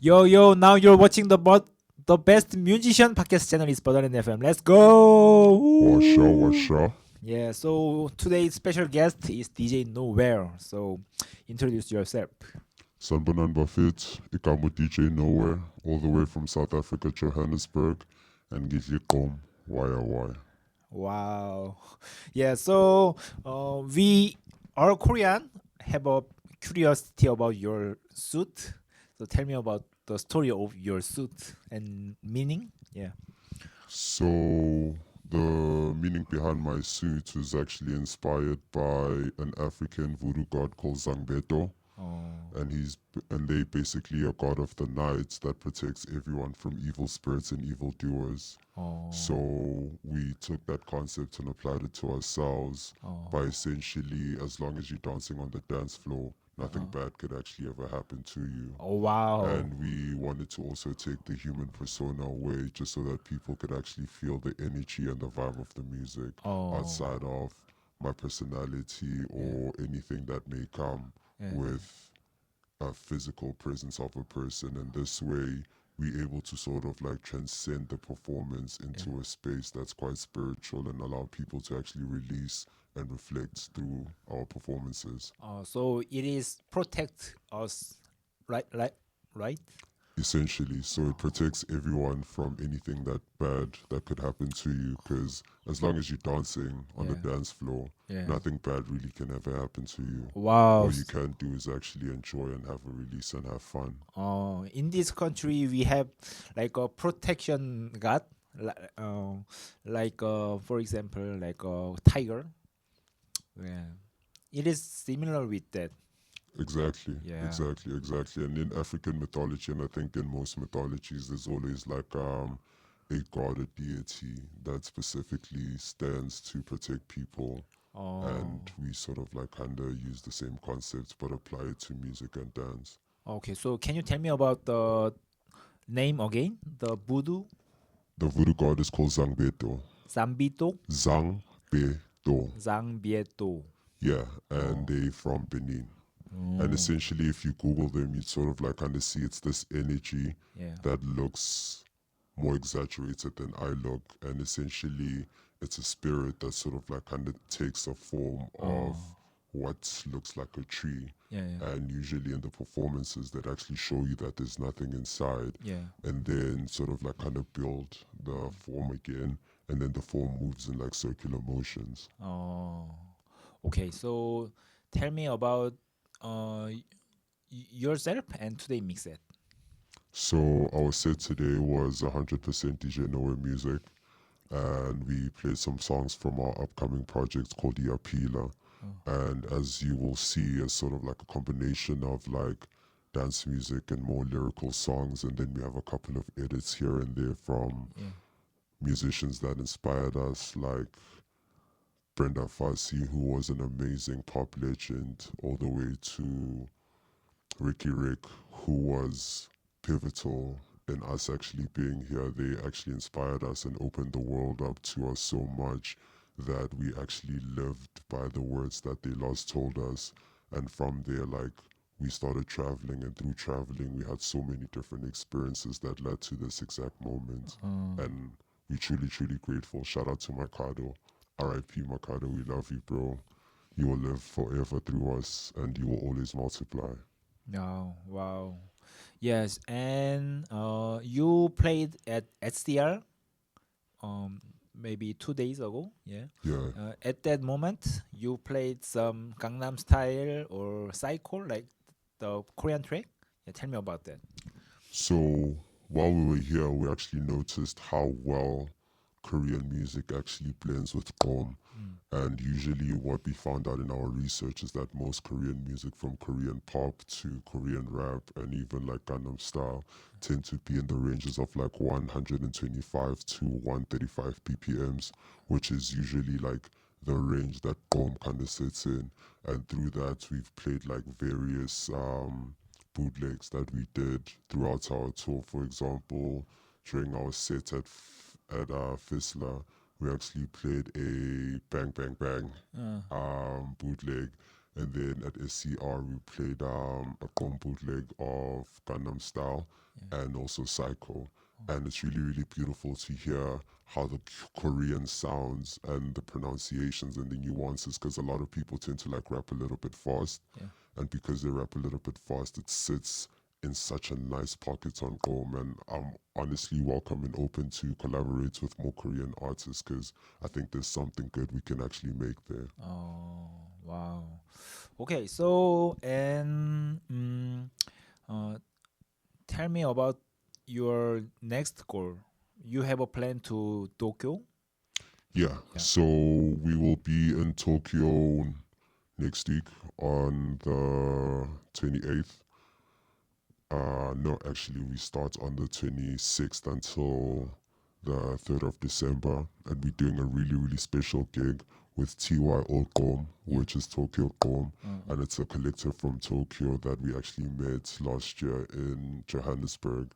Yo, now you're watching the best musician podcast channel is Berlin FM. Let's go. Washa. Yeah, so today's special guest is DJ Nowhere. So introduce yourself. Sanbanan Buffett, Ikamu DJ Nowhere, all the way from South Africa, Johannesburg, and Gizikom, YY. Wow. Yeah, so we are Korean, have a curiosity about your suit. So tell me about the story of your suit and meaning. Yeah. So, the meaning behind my suit was actually inspired by an African voodoo god called Zangbeto. Oh. And they basically a god of the night that protects everyone from evil spirits and evildoers. Oh. So we took that concept and applied it to ourselves by essentially, as long as you're dancing on the dance floor, nothing bad could actually ever happen to you. Oh wow. And we wanted to also take the human persona away just so that people could actually feel the energy and the vibe of the music outside of my personality or anything that may come with a physical presence of a person. And this way, we're able to sort of like transcend the performance into a space that's quite spiritual and allow people to actually release and reflect through our performances. So it is protect us, right? Essentially, so it protects everyone from anything that bad that could happen to you, because as long as you're dancing on the dance floor, nothing bad really can ever happen to you. Wow. All you can do is actually enjoy and have a release and have fun. In this country, we have like a protection guard, for example, like a tiger. Yeah, it is similar with that. Exactly, Yeah. exactly. And in African mythology, and I think in most mythologies, there's always like a god, a deity that specifically stands to protect people. And we sort of like kind of use the same concepts but apply it to music and dance. Okay, so can you tell me about the name again? The voodoo The voodoo god is called Zangbeto. Zambito Zangbeto. Zangbieto. Yeah, and they from Benin. And essentially, if you Google them, you'd sort of like kind of see it's this energy that looks more exaggerated than I look. And essentially, it's a spirit that sort of like kind of takes a form of what looks like a tree. And usually in the performances, that actually show you that there's nothing inside. And then sort of like kind of build the form again. And then the form moves in like circular motions. Okay, so tell me about yourself and today mix it. So our set today was 100% DJ Nowhere music, and we played some songs from our upcoming project called Iapila. And as you will see, it's sort of like a combination of like dance music and more lyrical songs, and then we have a couple of edits here and there from musicians that inspired us, like Brenda Fassie, who was an amazing pop legend, all the way to Ricky Rick, who was pivotal in us actually being here. They actually inspired us and opened the world up to us so much that we actually lived by the words that they last told us. And from there, like, we started traveling, and through traveling, we had so many different experiences that led to this exact moment. And we truly grateful. Shout out to Mikado. RIP Mikado, we love you, bro. You will live forever through us, and you will always multiply. Oh, wow. Yes, and you played at SDR maybe 2 days ago. Yeah. Yeah. At that moment, you played some Gangnam Style or Psycho, like the Korean track. Yeah, tell me about that. So while we were here, we actually noticed how well Korean music actually blends with Qom. And usually what we found out in our research is that most Korean music, from Korean pop to Korean rap and even like Gangnam Style, tend to be in the ranges of like 125 to 135 BPMs, which is usually like the range that Qom kind of sits in. And through that, we've played like various bootlegs that we did throughout our tour. For example, during our set at Fisla, we actually played a Bang Bang Bang bootleg, and then at SCR we played a Qom bootleg of Gangnam Style, and also Psycho. And it's really, really beautiful to hear how the Korean sounds and the pronunciations and the nuances, because a lot of people tend to like rap a little bit fast. Yeah. And because they rap a little bit fast, it sits in such a nice pocket on Chrome. And I'm honestly welcome and open to collaborate with more Korean artists because I think there's something good we can actually make there. Oh, wow. Okay, so and tell me about your next goal. You have a plan to Tokyo? Yeah, Yeah. so we will be in Tokyo next week on the 28th. No, actually, we start on the 26th until the 3rd of December, and we're doing a really, really special gig with TY Okom, which is Tokyo Kom, and it's a collective from Tokyo that we actually met last year in Johannesburg.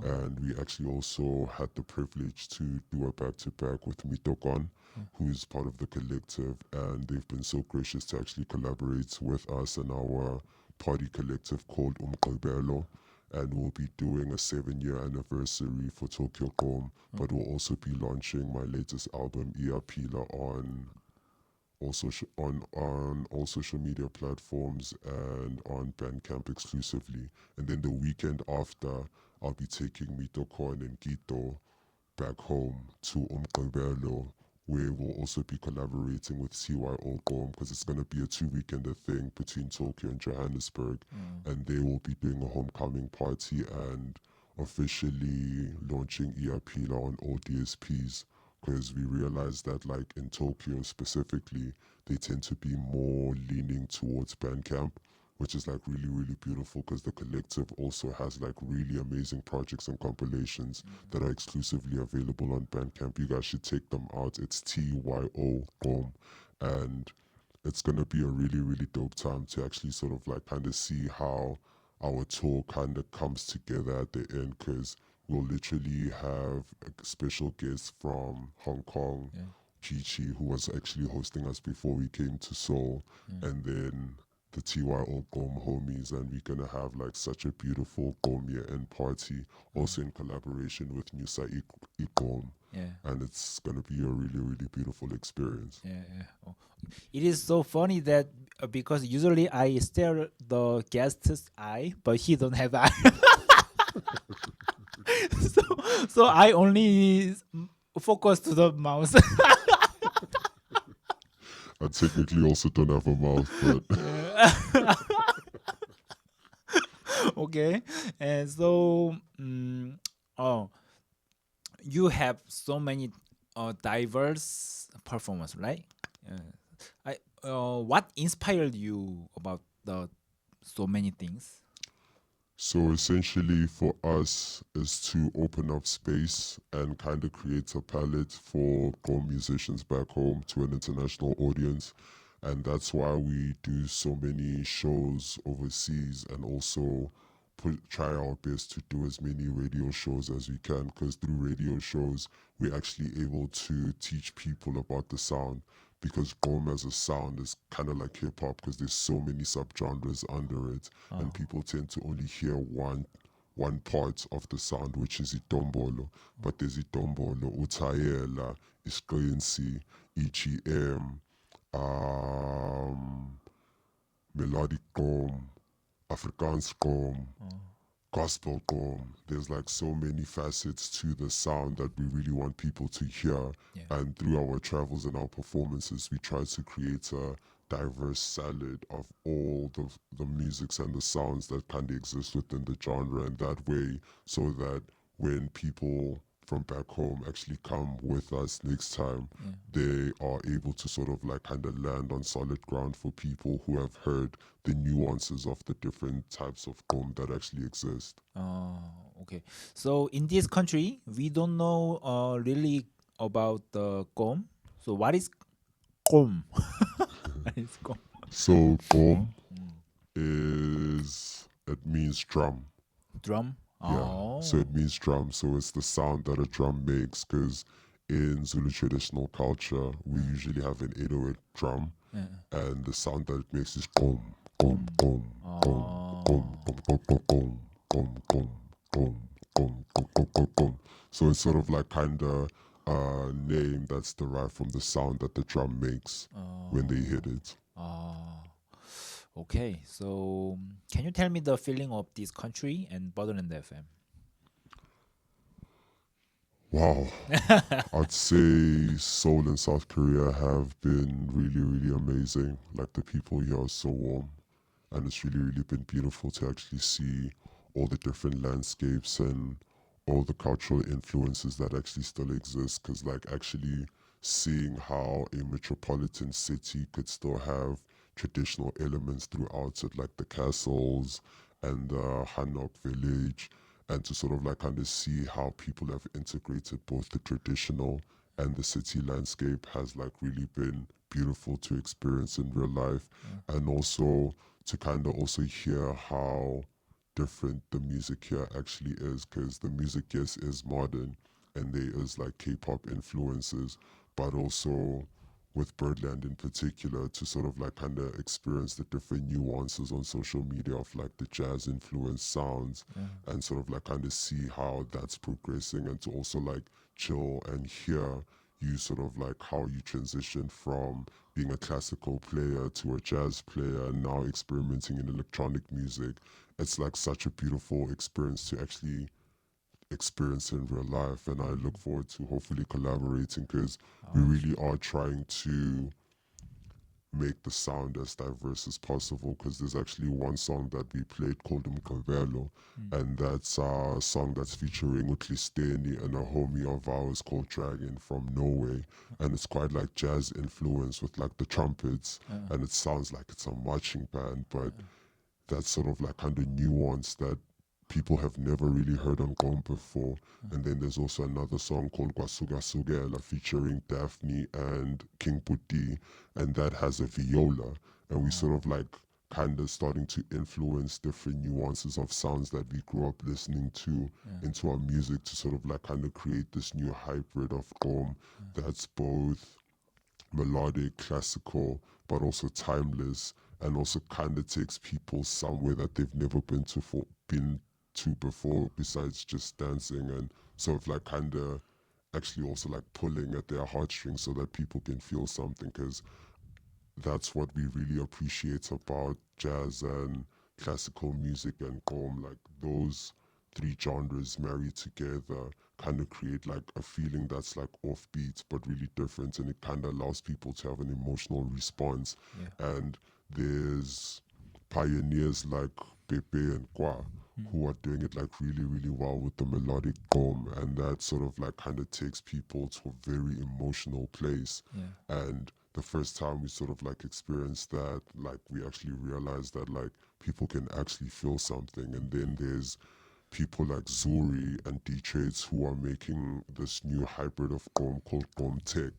And we actually also had the privilege to do a back-to-back with Mitokon, who's part of the collective, and they've been so gracious to actually collaborate with us and our party collective called Umqibelo, and we'll be doing a 7-year anniversary for Tokyo Kom, but we'll also be launching my latest album Iapila on all social media platforms and on Bandcamp exclusively. And then the weekend after, I'll be taking Mitokon and Gito back home to Umqibelo, where we'll also be collaborating with CY Okom because it's going to be a 2-weekender thing between Tokyo and Johannesburg. And they will be doing a homecoming party and officially launching Iapila on all DSPs because we realized that like in Tokyo specifically, they tend to be more leaning towards Bandcamp, which is like really, really beautiful because the collective also has like really amazing projects and compilations that are exclusively available on Bandcamp. You guys should take them out. It's TYO Gom, and it's gonna be a really, really dope time to actually sort of like kind of see how our tour kind of comes together at the end because we'll literally have a special guest from Hong Kong, Chi, who was actually hosting us before we came to Seoul, and then the TYO Gom homies, and we're gonna have like such a beautiful Gom year-end party, also in collaboration with Nusa Igom, Yeah. and it's gonna be a really, really beautiful experience. Yeah. Oh. It is so funny that because usually I stare the guest's eye, but he don't have eye. so so I only focus to the mouse. I technically also don't have a mouth, but Okay, and so oh, you have so many diverse performance, right? I what inspired you about the so many things? so essentially for us is to open up space and kind of create a palette for Gom musicians back home to an international audience. And that's why we do so many shows overseas and also try our best to do as many radio shows as we can because through radio shows we're actually able to teach people about the sound because Gom as a sound is kind of like hip hop because there's so many subgenres under it and people tend to only hear one part of the sound, which is itombolo, but there's itombolo, utayela, isqinsi, EGM, melodic gqom, Afrikaans gqom, gospel gqom. There's like so many facets to the sound that we really want people to hear. Yeah. And through our travels and our performances, we try to create a diverse salad of all the musics and the sounds that kind of exist within the genre. And that way, so that when people from back home actually come with us next time, they are able to sort of like kind of land on solid ground for people who have heard the nuances of the different types of gqom that actually exist. Oh, okay. So in this country, we don't know really about the gom. So what is gom? What is gom? So gqom it means drum. Drum. Yeah, Oh. so it means drum. So it's the sound that a drum makes because in Zulu traditional culture, we usually have an 808 drum, and the sound that it makes is gqom, gqom, gqom, gqom, gqom, gqom, gqom, gqom, gqom, gqom, gqom, gum, gum, gum, gum, gum. So it's sort of like kind of a name that's derived from the sound that the drum makes when they hit it. Okay, so can you tell me the feeling of this country and Borderland FM? Wow. I'd say Seoul and South Korea have been really, really amazing. Like the people here are so warm, and it's really, really been beautiful to actually see all the different landscapes and all the cultural influences that actually still exist. Because, like, actually seeing how a metropolitan city could still have traditional elements throughout it, like the castles and the Hanok village, and to sort of like kind of see how people have integrated both the traditional and the city landscape has like really been beautiful to experience in real life, and also to kind of also hear how different the music here actually is, because the music, yes, is modern and there is like K-pop influences, but also with Birdland in particular, to sort of like kind of experience the different nuances on social media of like the jazz influenced sounds, and sort of like kind of see how that's progressing, and to also like chill and hear you sort of like how you transition from being a classical player to a jazz player and now experimenting in electronic music. It's like such a beautiful experience to actually experience in real life, and I look forward to hopefully collaborating, because we really are trying to make the sound as diverse as possible, because there's actually one song that we played called Mkavelo, and that's a song that's featuring Utlisteni and a homie of ours called Dragon from Norway, and it's quite like jazz influence with like the trumpets, and it sounds like it's a marching band, but that's sort of like kind of nuance that people have never really heard on Gom before. And then there's also another song called Gwasuga Sugela featuring Daphne and King Puti, and that has a viola. And we sort of like kind of starting to influence different nuances of sounds that we grew up listening to into our music, to sort of like kind of create this new hybrid of Gom that's both melodic, classical, but also timeless, and also kind of takes people somewhere that they've never been to before, besides just dancing, and sort of like kind of actually also like pulling at their heartstrings so that people can feel something, because that's what we really appreciate about jazz and classical music and Gqom. Like those three genres married together kind of create like a feeling that's like offbeat but really different, and it kind of allows people to have an emotional response. Yeah. And there's pioneers like Pepe and Kwa who are doing it like really, really well with the melodic Gqom, and that sort of like kind of takes people to a very emotional place. Yeah. And the first time we sort of like experienced that, like we actually realized that like people can actually feel something. And then there's people like Zuri and D-Trades who are making this new hybrid of Gqom called Gqom Tech.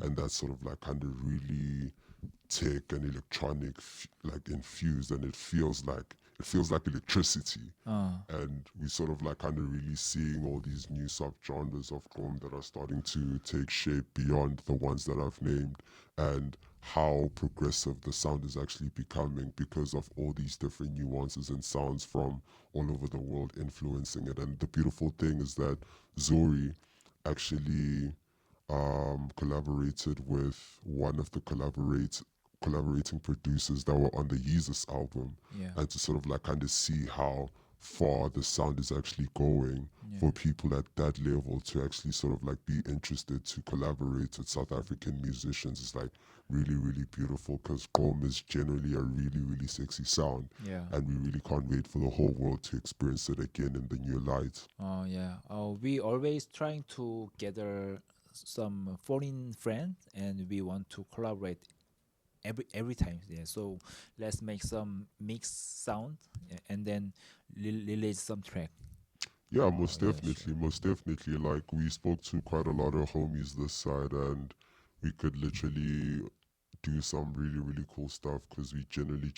And that's sort of like kind of really tech and electronic like infused, and it feels like electricity. And we sort of like kind of really seeing all these new subgenres of Gqom that are starting to take shape beyond the ones that I've named, and how progressive the sound is actually becoming because of all these different nuances and sounds from all over the world influencing it. And the beautiful thing is that Zori actually collaborated with one of the collaborating producers that were on the Yeezus album, Yeah. and to sort of like kind of see how far the sound is actually going Yeah. for people at that level to actually sort of like be interested to collaborate with South African musicians is like really, really beautiful, because Gqom is generally a really, really sexy sound, Yeah. and we really can't wait for the whole world to experience it again in the new light. Oh yeah. We always trying to gather some foreign friends, and we want to collaborate every time. Yeah. So let's make some mixed sound, and then release some track. Yeah, Oh most yeah, sure. definitely, most definitely. Like we spoke to quite a lot of homies this side, and we could literally do some really, really cool stuff, because we generally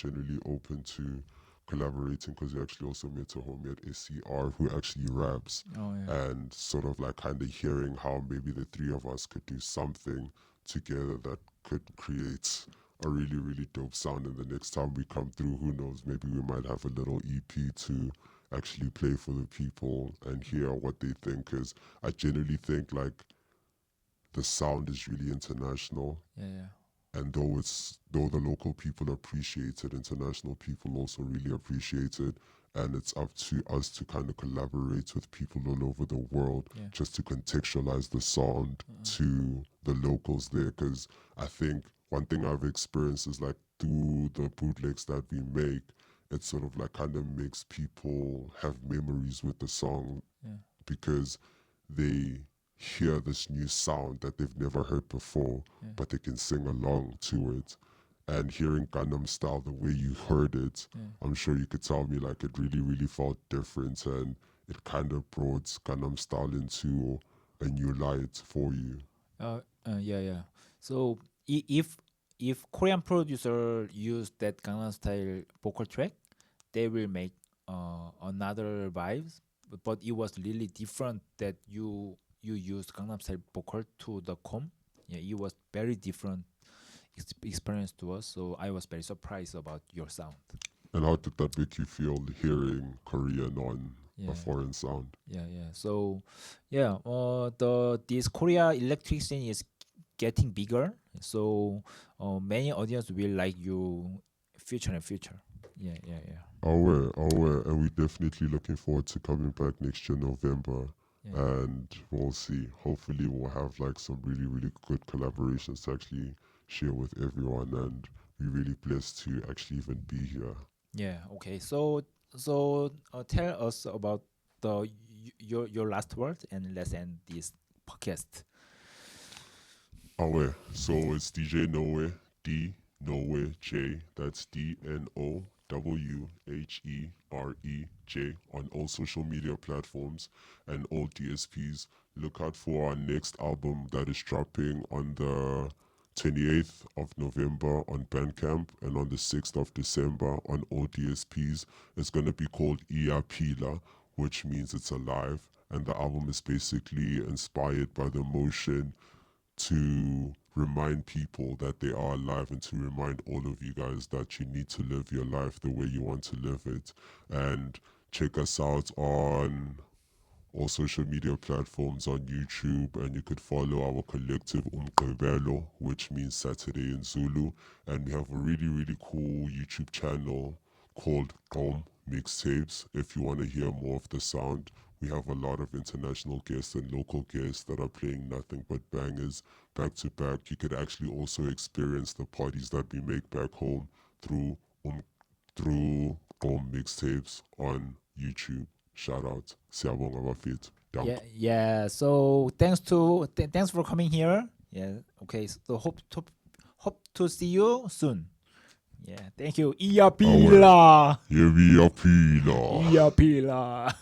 open to collaborating, because we actually also met a homie at SCR who actually raps, Oh yeah. and sort of like kind of hearing how maybe the three of us could do something together that could create a really, really dope sound. And the next time we come through, who knows, maybe we might have a little EP to actually play for the people and hear what they think. Because I generally think like the sound is really international, Yeah. and though the local people appreciate it, international people also really appreciate it, and it's up to us to kind of collaborate with people all over the world Yeah. just to contextualize the sound to the locals there. Because I think one thing I've experienced is like through the bootlegs that we make, it sort of like kind of makes people have memories with the song Yeah. because they hear this new sound that they've never heard before, Yeah. but they can sing along to it. And hearing Gangnam Style the way you heard it, Yeah. I'm sure you could tell me like it really, really felt different, and it kind of brought Gangnam Style into a new light for you. Yeah. So if Korean producer use that Gangnam Style vocal track, they will make another vibes. But it was really different that you used Gangnam Style vocal to the com. Yeah, it was very different experience to us. So I was very surprised about your sound. And how did that make you feel hearing Korean on Yeah. a foreign sound? Yeah. So, yeah, this Korea electric scene is getting bigger. So, many audience will like you future and future. Yeah. Aware, and we're definitely looking forward to coming back next year, November. Yeah. And we'll see. Hopefully, we'll have like some really, really good collaborations to actually share with everyone. And we're really blessed to actually even be here. Yeah. Okay. So tell us about your last words and let's end this podcast. Aware. So it's DJ Nowhere, D Nowhere J. That's DNOWHEREJ on all social media platforms and all DSPs. Look out for our next album that is dropping on the 28th of November on Bandcamp and on the 6th of December on all DSPs. It's going to be called Iapila, which means it's alive. And the album is basically inspired by the motion to remind people that they are alive and to remind all of you guys that you need to live your life the way you want to live it. And check us out on all social media platforms on YouTube, and you could follow our collective Umqebelo, which means Saturday in Zulu. And we have a really, really cool YouTube channel called Gom Mixtapes. If you want to hear more of the sound, we have a lot of international guests and local guests that are playing nothing but bangers back to back. You could actually also experience the parties that we make back home through through Gom Mixtapes on YouTube. Shout out. Siyabonga bafethu. Danke. Yeah. So thanks for coming here. Yeah. Okay. So hope to see you soon. Yeah. Thank you. Iya pila. Here we are, Pila. Iya pila.